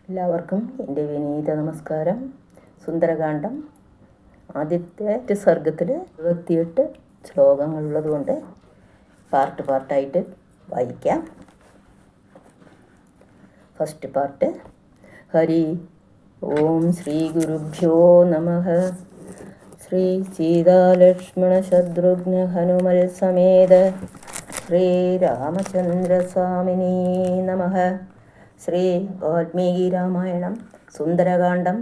എല്ലാവർക്കും എൻ്റെ വിനീത നമസ്കാരം. സുന്ദരകാന്ഡം ആദ്യത്തെ സർഗത്തിൽ 28 ശ്ലോകങ്ങളുള്ളതുകൊണ്ട് പാർട്ടായിട്ട് വായിക്കാം. First part. ഹരി ഓം ശ്രീ ഗുരുഭ്യോ നമഃ. ശ്രീ സീതാലക്ഷ്മണ ശത്രുഘ്ന ഹനുമൽ സമേത ശ്രീരാമചന്ദ്രസ്വാമിനീ നമഃ. ശ്രീ വാൽമീകി രാമായണം സുന്ദരകാന്ഡം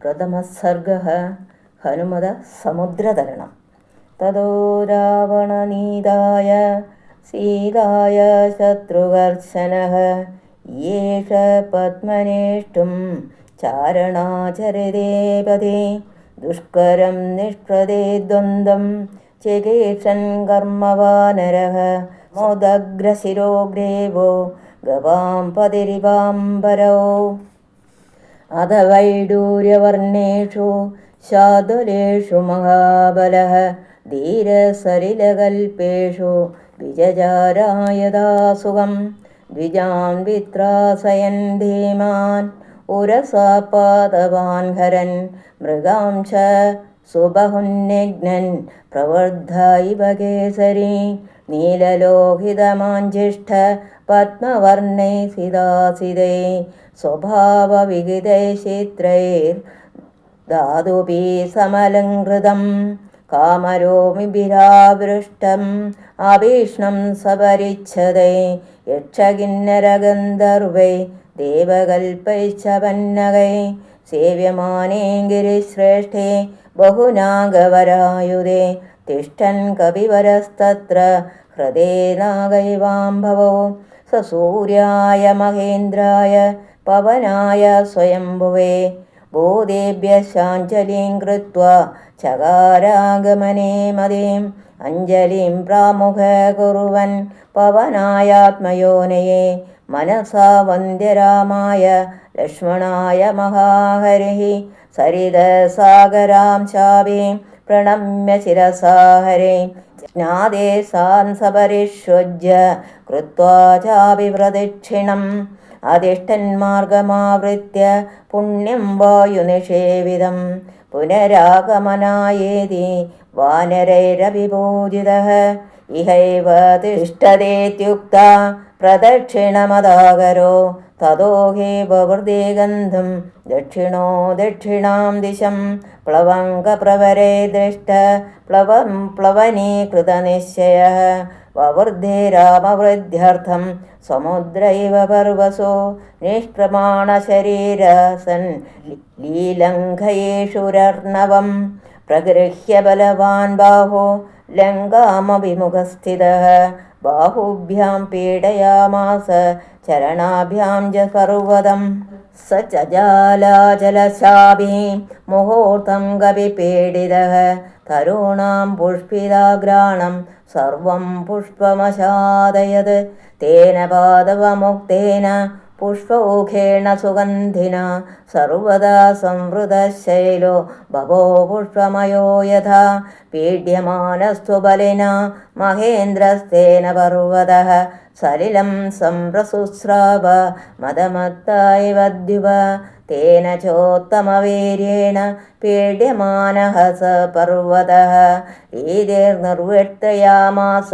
പ്രഥമസർഗഃ. ഹനുമത സമുദ്രതരണം. തതോ രാവണനീതായ സീതായ ശത്രുകർശനഃ യേഷ പത്മനേഷ്ടും ചാരണാചരിതേ പദേ ദുഷ്കരം നിഷ്പ്രദേ ദ്വന്ദ്വം ചികീർഷൻ കർമ്മവാനരഃ മോദഗ്രശിരോഗ്രീവോ ഗവാം പതിരിവാംബരോ അധ വൈഡൂര്യവർണ്ണേഷു ശാതുലേഷു മഹാബലഃ ധീരസലിലകൽപേഷു വിജജാരായദാസുഖം ദ്വിജാൻ വിത്രാസയൻ ധീമാൻ ഉരസാപാദവാൻ ഹരൻ മൃഗാംശ സുബഹുന്യഘ്നൻ പ്രവർദ്ധ ഇവ കേസരി നീലലോഹിതമാഞ്ജിഷ്ഠ പത്മവർണൈ സിദാസിദൈ സ്വഭാവവിഹിതൈ ചിത്രൈർ ധാതുഭി സമലംകൃതം കാമരോമിഭിരാവൃഷ്ടം അഭീഷ്ണം സപരിച്ഛദൈ യക്ഷകിന്നരഗന്ധർവൈ ദേവകൽപ്പൈശ്ച പന്നകൈ സേവ്യമാനേ ഗിരിശ്രേഷ്ഠേ ബഹുനാഗവരായുധേ തിഷ്ഠൻ കവിവരസ്തത്ര ഹൃദേ നാഗൈവാംഭവോ സസൂര്യായ മഹേന്ദ്രായ പവനായ സ്വയംഭുവേ ബോധേഭ്യ ശാഞ്ജലിം കൃത്വാ ചകാരാഗമനേ മതീം അഞ്ജലിം പ്രാമുഖ കുറുവൻ പവനായാത്മയോനയേ മനസാ വന്ദ്യരാമായ ലക്ഷ്മണായ മഹാഹരിഃ സരിതസാഗരാം ചാപീം പ്രണമ്യ ശിരസാ ഹരേ ജ്ഞാതേ സാൻ സപരിഷ്വജ്യ കൃത്വാ ചാപി പ്രദക്ഷിണം അധിഷ്ഠന്മാർഗമാവൃത്യ പുണ്യം വായുനിഷേവിതം പുനരാഗമനായേതി വാനരൈരഭിഭൂജിതഃ ഇഹൈവ തിഷ്ഠതേത്യുക്ത പ്രദക്ഷിണമദാകരോ തതോ ഹേ വവൃദേ ഗന്ധം ദക്ഷിണോ ദക്ഷിണാം ദിശം പ്ലവങ്കപ്രവരേ ദൃഷ്ട പ്ലവനീകൃതനിശ്ചയഃ വവൃദ്ധേ രാമവൃദ്ധ്യർത്ഥം സമുദ്രൈവ പർവസോ നിഷ്പ്രമാണശരീരസൻ ലീലംഘയേഷുരർണവം പ്രഗൃഹ്യ ബലവാൻ ബാഹോ ലങ്കാമഭിമുഖസ്ഥിതഃ ബാഹുഭ്യാം പീഡയാമാസ ചരണാഭ്യാം ച പർവതം സ ചജാലാചലശാഭി മുഹൂർത്തം കവിപീഡിതഃ തരുണാം പുഷ്പിതാഗ്രാണം സർവം പുഷ്പമശാദയത് തേന പാദവമുക്തേന പുഷ്പൗഖേണ സുഗന്ധിന സർവദാ സംവൃതശൈലോ ഭവോ പുഷ്പമയോ യഥാ പീഡ്യമാനസ്തു ബലിന മഹേന്ദ്രസ്തേന പർവതഃ സലിലം സംപ്രസുസ്രാവ മദമത്തായ ദ്യുവ തേന ചോത്തമവീര്യേണ പീഡ്യമാനഃ സ പർവതഃ ഈതേർനിർവർത്തയാമാസ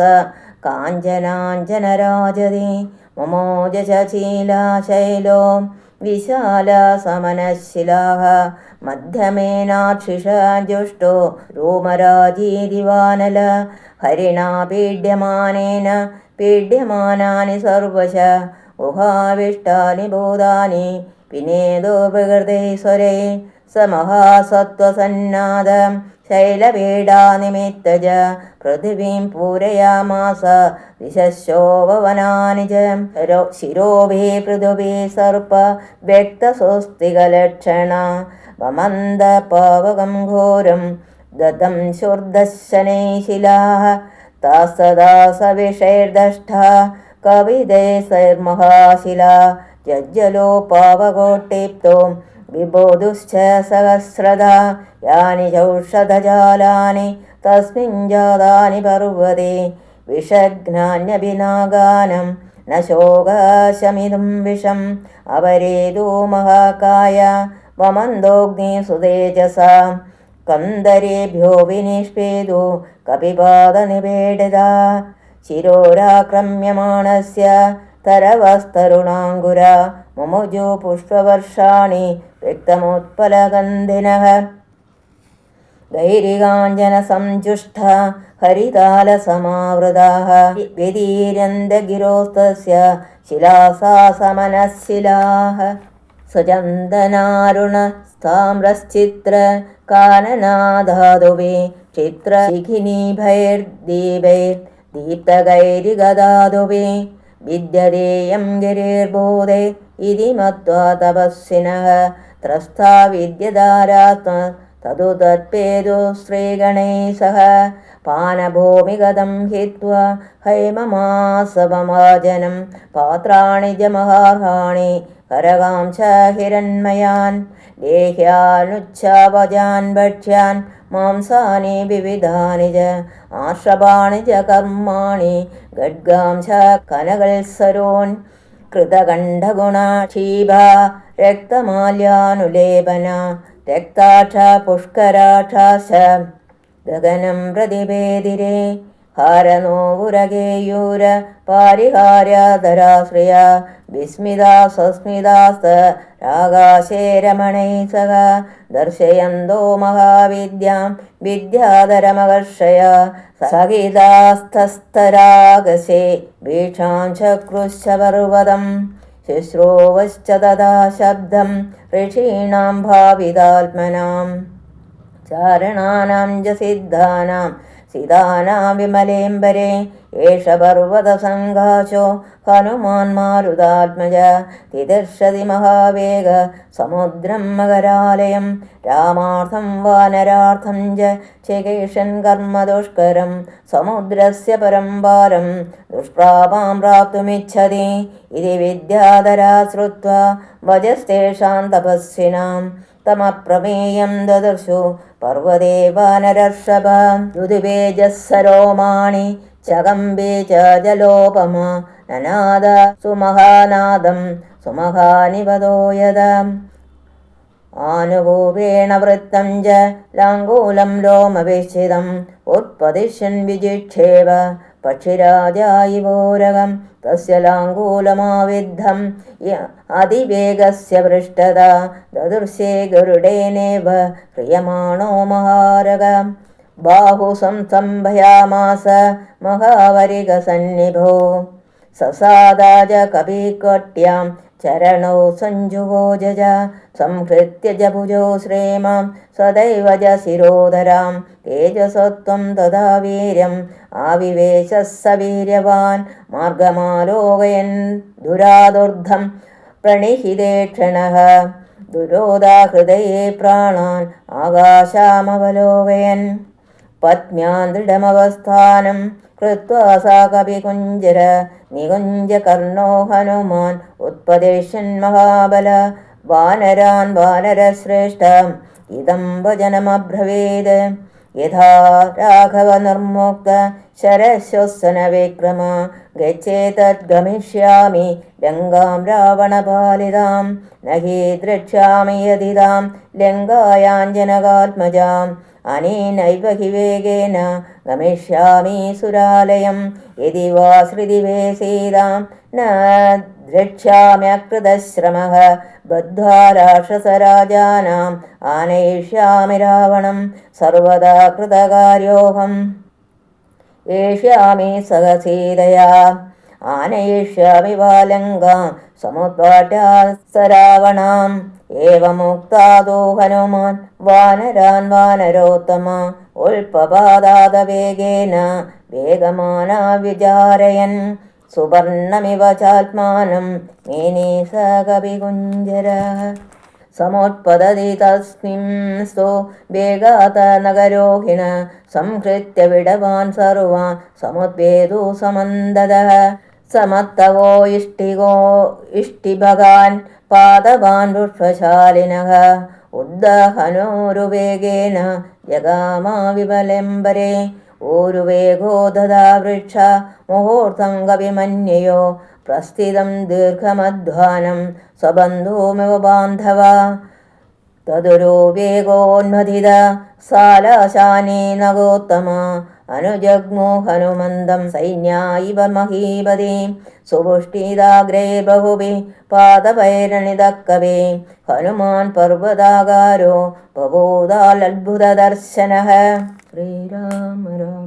കാഞ്ചനാഞ്ജനരാജതി മമോജശീലാശൈലോ വിശാലസമനശിലാഃ മധ്യമേനാക്ഷിഷജുഷ്ടോ രോമരാജീരിവാനല ഹരിണാ പീഡ്യമാനേന പീഡ്യമാനാനി സർവശ ഗുഹാവിഷ്ടാനി ഭൂതാനി വിനേദോ വികൃതൈശ്വരൈ സ മഹാസത്വസന്നാദ ശൈലപീഡാനിമിത്തജ പൃഥിവീം പൂരയാമാസ ദിശശോഭവനാനി ച ശിരോഭി പൃഥുഭി സർപ്പ വ്യക്തസ്വസ്തികലക്ഷണ വമന്ദ പാവകം ഘോരം ദദം ശുർദശനൈശിലാഃ താസദാസവിഷൈർദഷ്ട കവിതൈർമഹാശിലാ ജജ്ജലോ പാവകോട്ടീപ്തോ വിബോധുശ്ച സഹസ്രധാ യാനി ചൗഷധജാലാനി തസ്മിൻ ജാതാനി പർവ്വതേ വിഷഘ്നാന്യഭിനാഗാനം न शोकाशमिदं विषम् अवरेदो महाकाय वमन्दोऽग्निसुतेजसा कन्दरेभ्यो विनिष्पेदो कपिपादनिवेडिता शिरोराक्रम्यमाणस्य तरवस्तरुणाङ्गुरा मुमुजो पुष्पवर्षाणि व्यक्तमुत्पलगन्धिनः गैरिकाञ्जनसंजुष्टा हरितालसमावृताः व्यदीर्यन्तगिरोस्तस्य शिलासासमनःशिलाः सुचन्दनारुणस्ताम्रश्चित्रकाननाधातुभिः चित्रशिखिनीभैर्दीपैर्दीप्तगैरिगदातुभिः विद्यतेयं गिरिर्बोधे इति मत्वा तपस्विनः त्रस्ता विद्यधारात्म तदु तत्पेदो श्रीगणैः सह पानभूमिगतं हित्वा हैममासवमाजनं पात्राणि जमहार्हाणि करगां च हिरण्मयान् लेह्यानुच्छावजान् भक्ष्यान् मांसानि विविधानि च आश्रवाणि च कर्माणि गड्गां च कनकल्सरोन् कृतकण्ठगुणा क्षीभा रक्तमाल्यानुलेपना रक्ताक्ष पुष्कराक्षाश्च गगनं प्रतिभेदिरे हारनोवुरगेयूर पारिहार्याधराश्रया विस्मिता सस्मितास्त रागाशे रमणैः सह दर्शयन्तो महाविद्यां विद्याधरमकर्षय सहितास्तस्तरागसे वीक्षां चक्रुश्च पर्वतम् शुश्रूवश्च तदा शब्दं ऋषीणां भावितात्मनां चारणानां च सिद्धानां सिदानां विमलेम्बरे एष पर्वतसङ्घाशो हनुमान्मारुतात्मज तितिर्षति महावेग समुद्रं मकरालयं रामार्थं वानरार्थं च चिकीर्षन् कर्म दुष्करं समुद्रस्य परं पारं दुष्प्रापां प्राप्तुमिच्छति इति विद्याधरा श्रुत्वा वजस्तेषां तपस्विनां तमप्रमेयं ददर्शु पर्वते वानरर्षभ दुदिवेजस्सरोमाणि चकम्बे च जलोपमा ननाद सुमहानादं सुमहानिपदो यदा आनुभूपेण वृत्तं च लाङ्गूलं लोमविच्छिदम् उत्पदिशन् विजिक्षेप पक्षिराजा इवोरगं तस्य लाङ्गूलमाविद्धं अधिवेगस्य पृष्ठता ददृशे गरुडेनेव क्रियमाणो महारग बाहु संस्तम्भयामास महावरिगसन्निभो ससादा च कपिकट्यां चरणौ सञ्जुगोजज संहृत्य जभुजो श्रेमां सदैव च शिरोधरां तेजसत्वं तदा वीर्यम् आविवेशः स वीर्यवान् मार्गमालोकयन् दुरादुर्धं प्रणिहिते क्षणः दुरोधाहृदये प्राणान् आकाशामवलोकयन् पत्न्यां दृढमवस्थानं कृत्वा सा कपिकुञ्जर निकुञ्जकर्णो हनुमान् उत्पदेशन् महाबल वानरान् वानरश्रेष्ठ इदं वचनमब्रवीत् यथा राघवनिर्मुक्त शरश्वसन विक्रम गच्छेतद्गमिष्यामि लङ्कां रावणपालितां न हि द्रक्ष्यामि यदिदां लङ्कायाञ्जनकात्मजाम् अनेनैव हि वेगेन गमिष्यामि सुरालयं यदि वा श्रुतिवे सीतां न द्रक्ष्याम्यकृतश्रमः बद्ध्वा राक्षसराजानाम् आनयिष्यामि रावणं सर्वदा कृतकार्योऽहम् एष्यामि सह सीतया आनयिष्यामि वा लङ्कां समुद्घाट्य स रावणाम् एवमुक्तादो हनुमान् वानरान् वानरोत्तम उल्पपादादवेगेन वेगमाना विचारयन् सुवर्णमिव चात्मानं मेने स कपिकुञ्जरः समुत्पतति तस्मिंस्तु वेगात् नगरोहिण संहृत्य विडवान् सर्वान् समुद्वेदो समन्ददः समत्तवो इष्टिभगान् पादवान् पुष्पशालिनः उद्दहनोरुवेगेन जगामा विबलेम्बरे ऊरुवेगो ददा वृक्ष मुहूर्तं कविमन्ययो प्रस्थितं दीर्घमध्वानं स्वबन्धुमिव बान्धव तदुरो वेगोन्मथित सालशानेन गोत्तम अनुजग्मो हनुमन्दं सैन्या इव महीपदे सुपुष्टिदाग्रे बहुभिः पादपैरणिदक्कवे हनुमान् पर्वतागारो बभूदालद्भुतदर्शनः। श्रीराम राम।